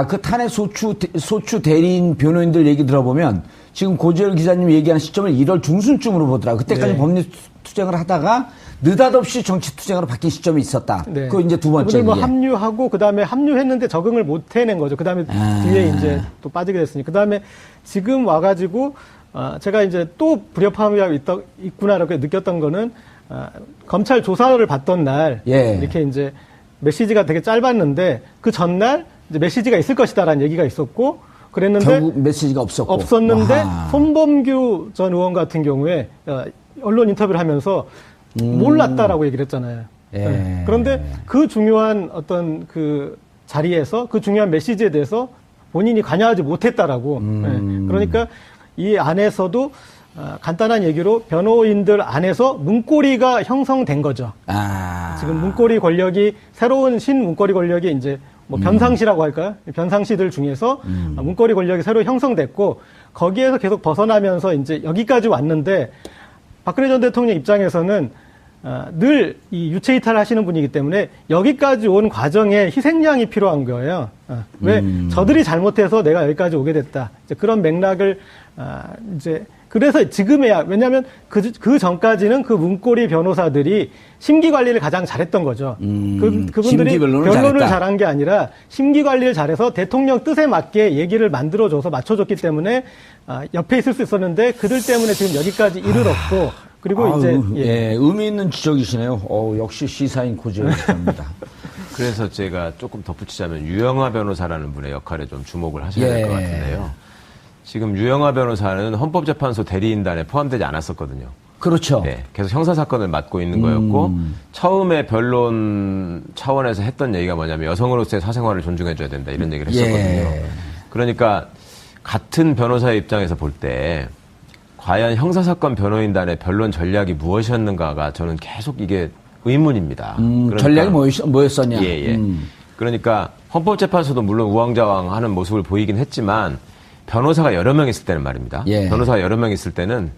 그 탄핵 소추 대리인 변호인들 얘기 들어보면 지금 고재열 기자님 얘기하는 시점을 1월 중순쯤으로 보더라. 그때까지 네. 법리 투쟁을 하다가 느닷없이 정치 투쟁으로 바뀐 시점이 있었다. 네. 그거 이제 두 번째. 뭐 합류하고 그다음에 합류했는데 적응을 못 해낸 거죠. 그다음에 뒤에 이제 또 빠지게 됐으니. 그다음에 지금 와가지고 제가 이제 또 불협화음이 있구나라고 느꼈던 거는 검찰 조사를 받던 날 이렇게 이제 메시지가 되게 짧았는데 그 전날 이제 메시지가 있을 것이다라는 얘기가 있었고 그랬는데 결국 메시지가 없었는데 손범규 전 의원 같은 경우에 언론 인터뷰를 하면서 몰랐다라고 얘기를 했잖아요. 네. 그런데 그 중요한 어떤 그 자리에서 그 중요한 메시지에 대해서 본인이 관여하지 못했다라고. 네. 그러니까 이 안에서도 간단한 얘기로 변호인들 안에서 문고리가 형성된 거죠. 지금 문고리 권력이 새로운 신문고리 권력이 이제 뭐 변상시라고 할까요? 변상시들 중에서 문고리 권력이 새로 형성됐고 거기에서 계속 벗어나면서 이제 여기까지 왔는데 박근혜 전 대통령 입장에서는 늘 이 유체 이탈하시는 분이기 때문에 여기까지 온 과정에 희생양이 필요한 거예요. 왜 저들이 잘못해서 내가 여기까지 오게 됐다. 이제 그런 맥락을 이제 그래서 지금에야 왜냐하면 그 전까지는 그 문고리 변호사들이 심기 관리를 가장 잘했던 거죠. 그분들이 변론을 잘한 게 아니라 심기 관리를 잘해서 대통령 뜻에 맞게 얘기를 만들어줘서 맞춰줬기 때문에 옆에 있을 수 있었는데 그들 때문에 지금 여기까지 이르렀고 그리고 이제 의미 있는 지적이시네요. 역시 시사인 고재열 기자입니다. 그래서 제가 조금 덧붙이자면 유영하 변호사라는 분의 역할에 좀 주목을 하셔야 될 것 같은데요. 지금 유영하 변호사는 헌법재판소 대리인단에 포함되지 않았었거든요. 그렇죠. 네, 계속 형사사건을 맡고 있는 거였고 처음에 변론 차원에서 했던 얘기가 뭐냐면 여성으로서의 사생활을 존중해줘야 된다 이런 얘기를 했었거든요. 그러니까 같은 변호사의 입장에서 볼 때 과연 형사사건 변호인단의 변론 전략이 무엇이었는가가 저는 계속 이게 의문입니다. 그러니까, 전략이 뭐였었냐. 그러니까 헌법재판소도 물론 우왕좌왕하는 모습을 보이긴 했지만 변호사가 여러 명 있을 때는 말입니다. 변호사가 여러 명 있을 때는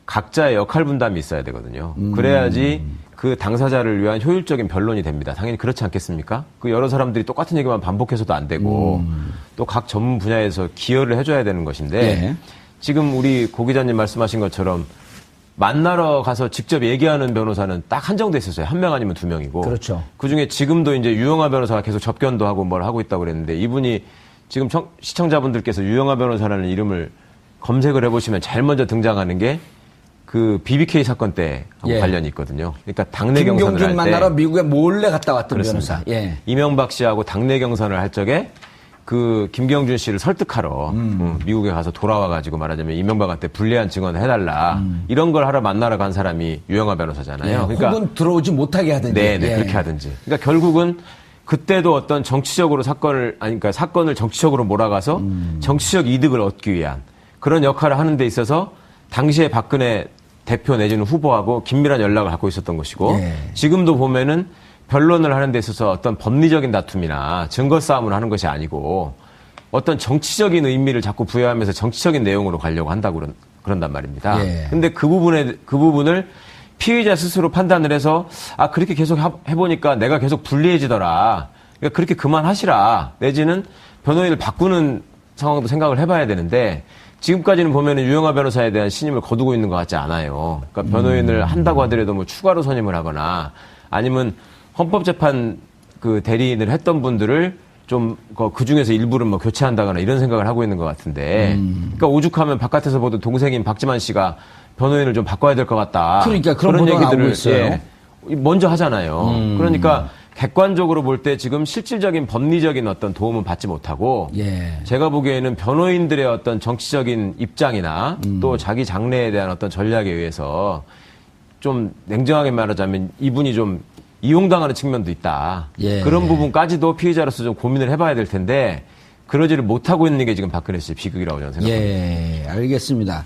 각자의 역할 분담이 있어야 되거든요. 그래야지 그 당사자를 위한 효율적인 변론이 됩니다. 당연히 그렇지 않겠습니까? 그 여러 사람들이 똑같은 얘기만 반복해서도 안 되고 또 각 전문 분야에서 기여를 해줘야 되는 것인데 지금 우리 고 기자님 말씀하신 것처럼 만나러 가서 직접 얘기하는 변호사는 딱 한정돼 있었어요. 한 명 아니면 두 명이고. 그렇죠. 그중에 지금도 이제 유영하 변호사가 계속 접견도 하고 뭘 하고 있다고 그랬는데 이분이 지금 시청자분들께서 유영하 변호사라는 이름을 검색을 해보시면 제일 먼저 등장하는 게 그 BBK 사건 때하고 관련이 있거든요. 그러니까 당내 경선을 할 때. 김경준 만나러 미국에 몰래 갔다 왔던 그렇습니다. 변호사. 이명박 씨하고 당내 경선을 할 적에 그 김경준 씨를 설득하러 미국에 가서 돌아와가지고 말하자면 이명박한테 불리한 증언을 해달라. 이런 걸 하러 만나러 간 사람이 유영하 변호사잖아요. 그러니까 혹은 들어오지 못하게 하든지. 그렇게 하든지. 그러니까 결국은 그때도 어떤 정치적으로 그러니까 사건을 정치적으로 몰아가서 정치적 이득을 얻기 위한 그런 역할을 하는 데 있어서 당시에 박근혜 대표 내지는 후보하고 긴밀한 연락을 갖고 있었던 것이고 지금도 보면은 변론을 하는 데 있어서 어떤 법리적인 다툼이나 증거 싸움을 하는 것이 아니고 어떤 정치적인 의미를 자꾸 부여하면서 정치적인 내용으로 가려고 한다고 그런단 말입니다. 근데 그 부분을 피의자 스스로 판단을 해서 그렇게 계속 해보니까 내가 계속 불리해지더라. 그러니까 그렇게 그만하시라. 내지는 변호인을 바꾸는 상황도 생각을 해봐야 되는데 지금까지는 보면은 유영하 변호사에 대한 신임을 거두고 있는 것 같지 않아요. 그러니까 변호인을 한다고 하더라도 뭐 추가로 선임을 하거나 아니면 헌법재판 그 대리인을 했던 분들을 좀 그 중에서 일부를 뭐 교체한다거나 이런 생각을 하고 있는 것 같은데 그러니까 오죽하면 바깥에서 보던 동생인 박지만 씨가 변호인을 좀 바꿔야 될 것 같다. 그러니까 그런 얘기들을 있어요. 먼저 하잖아요. 그러니까 객관적으로 볼 때 지금 실질적인 법리적인 어떤 도움은 받지 못하고 제가 보기에는 변호인들의 어떤 정치적인 입장이나 또 자기 장래에 대한 어떤 전략에 의해서 좀 냉정하게 말하자면 이분이 좀 이용당하는 측면도 있다. 그런 부분까지도 피의자로서 좀 고민을 해봐야 될 텐데 그러지를 못하고 있는 게 지금 박근혜 씨의 비극이라고 저는 생각합니다. 알겠습니다.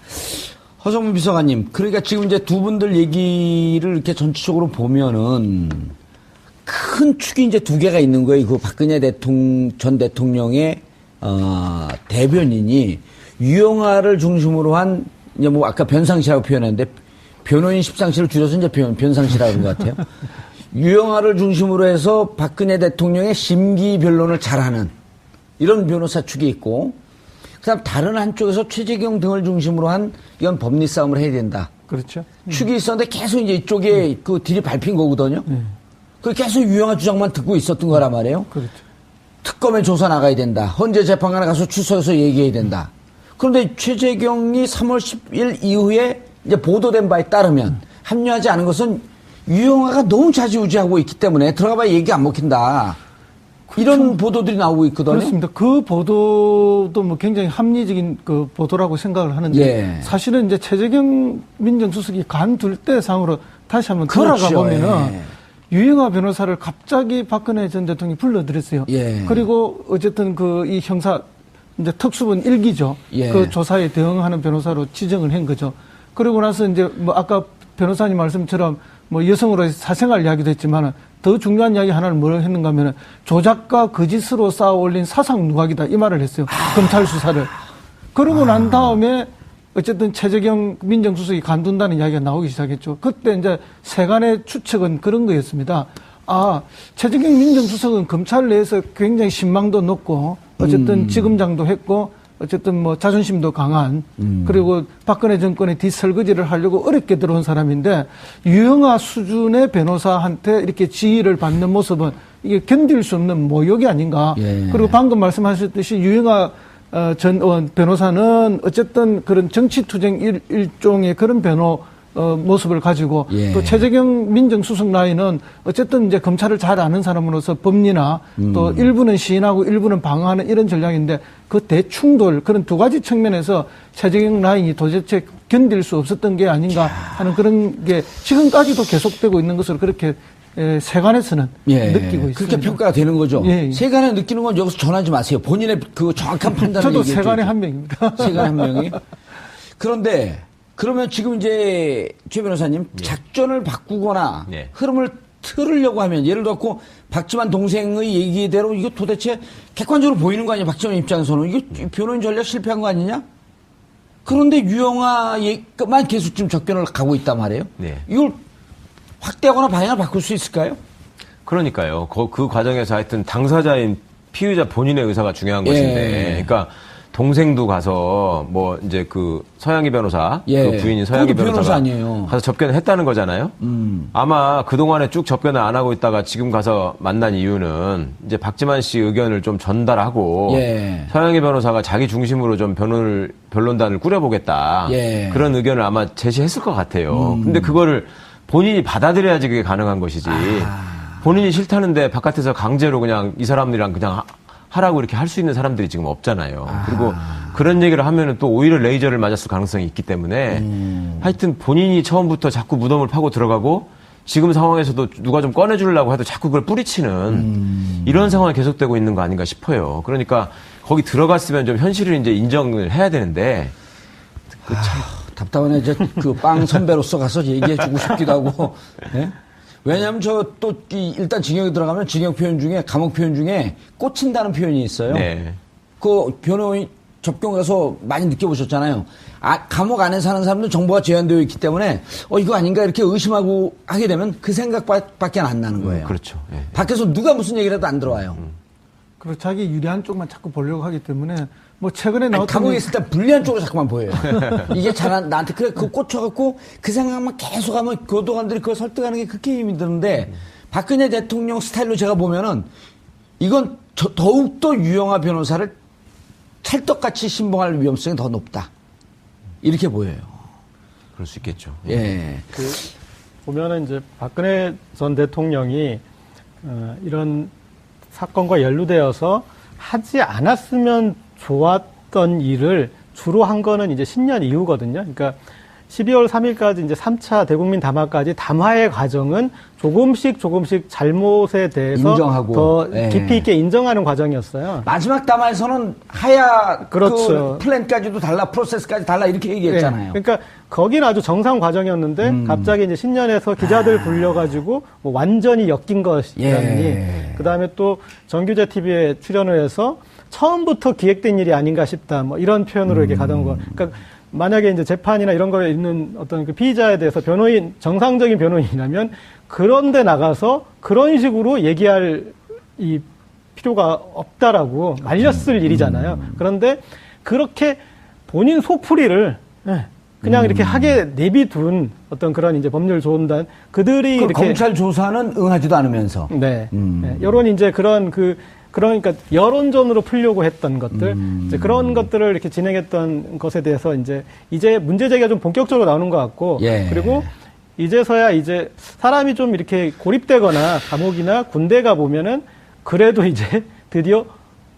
허성문 비서관님, 그러니까 지금 이제 두 분들 얘기를 이렇게 전체적으로 보면은 큰 축이 이제 두 개가 있는 거예요. 그 박근혜 전 대통령의 대변인이 유영하를 중심으로 한 이제 뭐 아까 변상시라고 표현했는데 변호인 십상시를 줄여서 이제 변상시라고 하는 것 같아요. 유영하를 중심으로 해서 박근혜 대통령의 심기 변론을 잘하는 이런 변호사 측이 있고, 그다음 다른 한쪽에서 최재경 등을 중심으로 한 이건 법리 싸움을 해야 된다. 그렇죠. 축이 있었는데 계속 이제 이쪽에 그 딜이 밟힌 거거든요. 그 계속 유영아 주장만 듣고 있었던 거란 말이에요. 그렇죠. 특검에 조사 나가야 된다. 헌재 재판관에 가서 출석해서 얘기해야 된다. 그런데 최재경이 3월 10일 이후에 이제 보도된 바에 따르면 합류하지 않은 것은 유영아가 너무 좌지우지하고 있기 때문에 들어가봐야 얘기 안 먹힌다. 이런 보도들이 나오고 있거든요. 그렇습니다. 그 보도도 뭐 굉장히 합리적인 그 보도라고 생각을 하는데 예. 사실은 이제 최재경 민정수석이 관둘 때 상으로 다시 한번 돌아가 그렇죠. 보면은 예. 유영아 변호사를 갑자기 박근혜 전 대통령이 불러들였어요. 예. 그리고 어쨌든 그 이 형사 이제 특수본 1기죠. 예. 그 조사에 대응하는 변호사로 지정을 한 거죠. 그리고 나서 이제 뭐 아까 변호사님 말씀처럼 뭐 여성으로 사생활 이야기도 했지만은 더 중요한 이야기 하나를 뭘 했는가 하면은 조작과 거짓으로 쌓아 올린 사상 누각이다 이 말을 했어요. 검찰 수사를. 그러고 난 다음에 어쨌든 최재경 민정수석이 관둔다는 이야기가 나오기 시작했죠. 그때 이제 세간의 추측은 그런 거였습니다. 아, 최재경 민정수석은 검찰 내에서 굉장히 신망도 높고 어쨌든 지검장도 했고 어쨌든 뭐 자존심도 강한 그리고 박근혜 정권의 뒷설거지를 하려고 어렵게 들어온 사람인데 유영아 수준의 변호사한테 이렇게 지휘를 받는 모습은 이게 견딜 수 없는 모욕이 아닌가. 예. 그리고 방금 말씀하셨듯이 유영아 전 변호사는 어쨌든 그런 정치투쟁 일종의 그런 모습을 가지고 예. 또 최재경 민정수석 라인은 어쨌든 이제 검찰을 잘 아는 사람으로서 법리나 또 일부는 시인하고 일부는 방어하는 이런 전략인데 그 대충돌 그런 두 가지 측면에서 최재경 라인이 도대체 견딜 수 없었던 게 아닌가 하는 그런 게 지금까지도 계속되고 있는 것으로 그렇게 세간에서는 느끼고 있습니다. 그렇게 평가가 되는 거죠. 예. 세간에 느끼는 건 여기서 전하지 마세요. 본인의 그 정확한 판단을 저도 얘기해 세간의 줘야죠. 한 명입니다. 세간의 한 명이. 그런데 그러면 지금 이제 최 변호사님 작전을 바꾸거나 예. 흐름을 틀으려고 하면 예를 들어 박지만 동생의 얘기대로 이거 도대체 객관적으로 보이는 거 아니야? 박지만 입장에서는 이거 변호인 전략 실패한 거 아니냐? 그런데 유영아만 계속 지금 적변을 가고 있단 말이에요. 네. 이걸 확대하거나 방향을 바꿀 수 있을까요? 그러니까요. 그 과정에서 하여튼 당사자인 피의자 본인의 의사가 중요한 예. 것인데, 그러니까 동생도 가서 뭐 이제 그 서양희 변호사, 예. 그 부인인 서양희 그것도 변호사 변호사가 아니에요. 가서 접견을 했다는 거잖아요. 아마 그 동안에 쭉 접견을 안 하고 있다가 지금 가서 만난 이유는 이제 박지만 씨 의견을 좀 전달하고 예. 서양희 변호사가 자기 중심으로 좀 변론단을 꾸려보겠다. 예. 그런 의견을 아마 제시했을 것 같아요. 근데 그거를 본인이 받아들여야지 그게 가능한 것이지. 본인이 싫다는데 바깥에서 강제로 그냥 이 사람들이랑 그냥 하라고 이렇게 할 수 있는 사람들이 지금 없잖아요. 그리고 그런 얘기를 하면은 또 오히려 레이저를 맞았을 가능성이 있기 때문에 하여튼 본인이 처음부터 자꾸 무덤을 파고 들어가고 지금 상황에서도 누가 좀 꺼내주려고 해도 자꾸 그걸 뿌리치는 이런 상황이 계속되고 있는 거 아닌가 싶어요. 그러니까 거기 들어갔으면 좀 현실을 이제 인정을 해야 되는데 답답하네. 이제 그 빵 선배로서 가서 얘기해주고 싶기도 하고. 예? 왜냐하면 일단 징역에 들어가면 징역 표현 중에 감옥 표현 중에 꽂힌다는 표현이 있어요. 네. 그 변호인 접견 가서 많이 느껴보셨잖아요. 감옥 안에 사는 사람들 정보가 제한되어 있기 때문에 이거 아닌가 이렇게 의심하고 하게 되면 그 생각밖에 안 나는 거예요. 그렇죠. 예. 밖에서 누가 무슨 얘기를 해도 안 들어와요. 그리고 자기 유리한 쪽만 자꾸 보려고 하기 때문에 뭐 최근에 나왔던 감옥에 있을 때 불리한 쪽으로 자꾸만 보여요. 이게 나한테 그래 꽂혀갖고 그 생각만 계속하면 교도관들이 그걸 설득하는 게 그렇게 힘이 드는데 박근혜 대통령 스타일로 제가 보면은 이건 더욱더 유영아 변호사를 찰떡같이 신봉할 위험성이 더 높다. 이렇게 보여요. 그럴 수 있겠죠. 예. 보면은 이제 박근혜 전 대통령이 이런 사건과 연루되어서 하지 않았으면 좋았던 일을 주로 한 거는 이제 신년 이후거든요. 그러니까 12월 3일까지 이제 3차 대국민 담화까지 담화의 과정은 조금씩 잘못에 대해서 인정하고. 더 예. 깊이 있게 인정하는 과정이었어요. 마지막 담화에서는 하야 그렇죠. 그 플랜까지도 달라, 프로세스까지 달라 이렇게 얘기했잖아요. 네. 그러니까 거기는 아주 정상 과정이었는데 갑자기 이제 신년에서 기자들 불려가지고 뭐 완전히 엮인 것이라니. 예. 그다음에 또 정규제 TV에 출연을 해서 처음부터 기획된 일이 아닌가 싶다. 뭐 이런 표현으로 이렇게 가던 거. 그러니까 만약에 이제 재판이나 이런 거에 있는 어떤 그 피의자에 대해서 정상적인 변호인이라면 그런데 나가서 그런 식으로 얘기할 이 필요가 없다라고 말렸을 일이잖아요. 그런데 그렇게 본인 속풀이를 그냥 이렇게 하게 내비둔 어떤 그런 이제 법률 조언단 그들이 이렇게 검찰 조사는 응하지도 않으면서 네. 여론 이제 그러니까 여론전으로 풀려고 했던 것들 이제 그런 것들을 이렇게 진행했던 것에 대해서 이제 문제 제기가 좀 본격적으로 나오는 것 같고 예. 그리고 이제서야 이제 사람이 좀 이렇게 고립되거나 감옥이나 군대 가 보면은 그래도 이제 드디어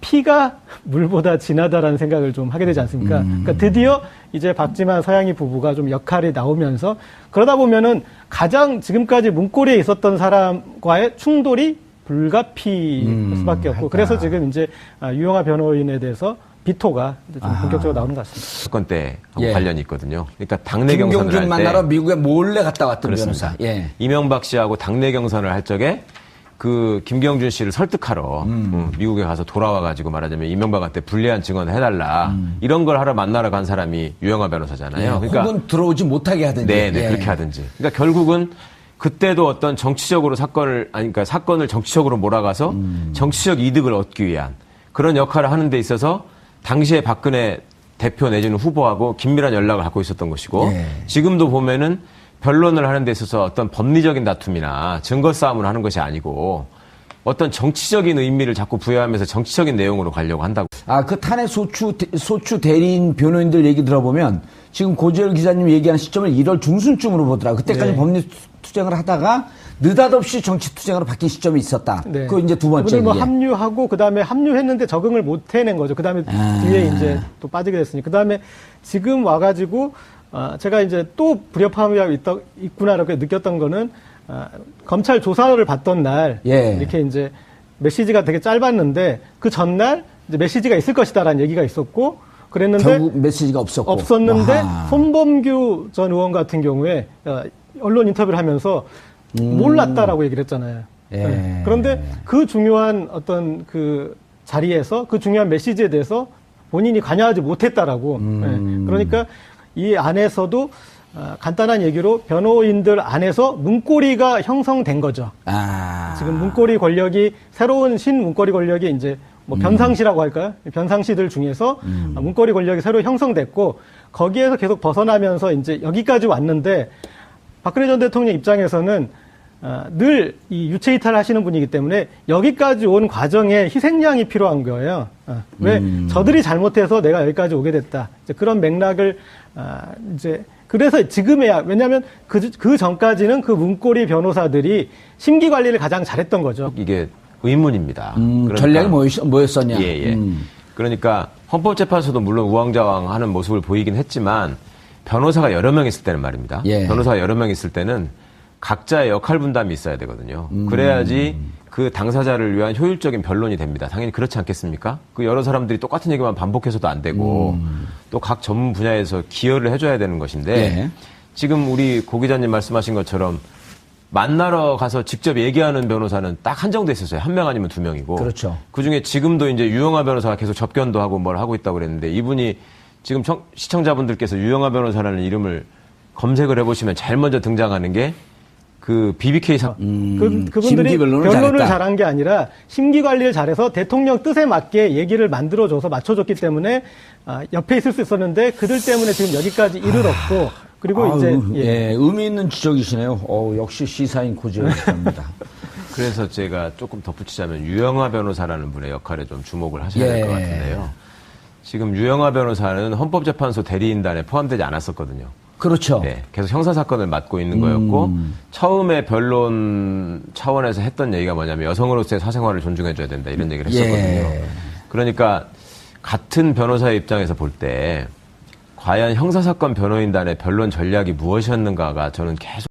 피가 물보다 진하다라는 생각을 좀 하게 되지 않습니까? 그러니까 드디어 이제 박지만 서양희 부부가 좀 역할이 나오면서 그러다 보면은 가장 지금까지 문고리에 있었던 사람과의 충돌이 불가피할 수밖에 없고 그래서 지금 이제 유영하 변호인에 대해서 비토가 좀 본격적으로 나오는 것 같습니다. 사건 때하고 예. 관련이 있거든요. 그러니까 당내 경선을 할 김경준 때 만나러 미국에 몰래 갔다 왔던 그렇습니다. 변호사. 예. 이명박 씨하고 당내 경선을 할 적에 그 김경준 씨를 설득하러 미국에 가서 돌아와가지고 말하자면 이명박한테 불리한 증언을 해달라 이런 걸 하러 만나러 간 사람이 유영하 변호사잖아요. 예. 그러니까 혹은 들어오지 못하게 하든지. 네네 예. 그렇게 하든지. 그러니까 결국은 그때도 어떤 정치적으로 그러니까 사건을 정치적으로 몰아가서 정치적 이득을 얻기 위한 그런 역할을 하는 데 있어서 당시에 박근혜 대표 내지는 후보하고 긴밀한 연락을 갖고 있었던 것이고 예. 지금도 보면은 변론을 하는 데 있어서 어떤 법리적인 다툼이나 증거 싸움을 하는 것이 아니고 어떤 정치적인 의미를 자꾸 부여하면서 정치적인 내용으로 가려고 한다고. 그 탄핵 소추 대리인 변호인들 얘기 들어보면 지금 고재열 기자님 얘기한 시점을 1월 중순쯤으로 보더라고요. 그때까지 네. 법리 투쟁을 하다가 느닷없이 정치 투쟁으로 바뀐 시점이 있었다. 네. 그거 이제 두 번째. 그분들 합류하고 그다음에 합류했는데 적응을 못 해낸 거죠. 그다음에 뒤에 이제 또 빠지게 됐으니. 그다음에 지금 와가지고 제가 이제 또 불협화음이 있구나라고 느꼈던 거는 검찰 조사를 받던 날 예. 이렇게 이제 메시지가 되게 짧았는데 그 전날 이제 메시지가 있을 것이다라는 얘기가 있었고 그랬는데 결국 메시지가 없었는데 아하. 손범규 전 의원 같은 경우에 언론 인터뷰를 하면서 몰랐다라고 얘기를 했잖아요. 예. 네. 그런데 그 중요한 어떤 그 자리에서 그 중요한 메시지에 대해서 본인이 관여하지 못했다라고. 네. 그러니까 이 안에서도 간단한 얘기로 변호인들 안에서 문고리가 형성된 거죠. 지금 문고리 권력이 새로운 신문고리 권력이 이제 뭐 변상시라고 할까요? 변상시들 중에서 문고리 권력이 새로 형성됐고 거기에서 계속 벗어나면서 이제 여기까지 왔는데 박근혜 전 대통령 입장에서는 늘 이 유체 이탈하시는 분이기 때문에 여기까지 온 과정에 희생양이 필요한 거예요. 왜 저들이 잘못해서 내가 여기까지 오게 됐다. 이제 그런 맥락을 이제 그래서 지금에야 왜냐하면 그 전까지는 그 문고리 변호사들이 심기 관리를 가장 잘했던 거죠. 이게 의문입니다. 그러니까, 전략이 뭐였었냐? 예. 그러니까 헌법재판소도 물론 우왕좌왕하는 모습을 보이긴 했지만 변호사가 여러 명 있을 때는 말입니다. 예. 변호사가 여러 명 있을 때는 각자의 역할 분담이 있어야 되거든요. 그래야지 그 당사자를 위한 효율적인 변론이 됩니다. 당연히 그렇지 않겠습니까? 그 여러 사람들이 똑같은 얘기만 반복해서도 안 되고 또 각 전문 분야에서 기여를 해줘야 되는 것인데 예. 지금 우리 고 기자님 말씀하신 것처럼 만나러 가서 직접 얘기하는 변호사는 딱 한정돼 있었어요. 한 명 아니면 두 명이고. 그렇죠. 그중에 지금도 이제 유영하 변호사가 계속 접견도 하고 뭘 하고 있다고 그랬는데 이분이 지금 시청자분들께서 유영하 변호사라는 이름을 검색을 해보시면 제일 먼저 등장하는 게 그 BBK 사건. 그분들이 심기 변론을 변론을 잘했다. 잘한 게 아니라 심기 관리를 잘해서 대통령 뜻에 맞게 얘기를 만들어줘서 맞춰줬기 때문에 옆에 있을 수 있었는데 그들 때문에 지금 여기까지 이르렀고 그리고 이제 의미 있는 지적이시네요. 역시 시사인 고재열 기자입니다. 그래서 제가 조금 덧붙이자면 유영하 변호사라는 분의 역할에 좀 주목을 하셔야 될 것 같은데요. 지금 유영하 변호사는 헌법재판소 대리인단에 포함되지 않았었거든요. 그렇죠. 네, 계속 형사사건을 맡고 있는 거였고 처음에 변론 차원에서 했던 얘기가 뭐냐면 여성으로서의 사생활을 존중해줘야 된다 이런 얘기를 했었거든요. 예. 그러니까 같은 변호사의 입장에서 볼 때 과연 형사사건 변호인단의 변론 전략이 무엇이었는가가 저는 계속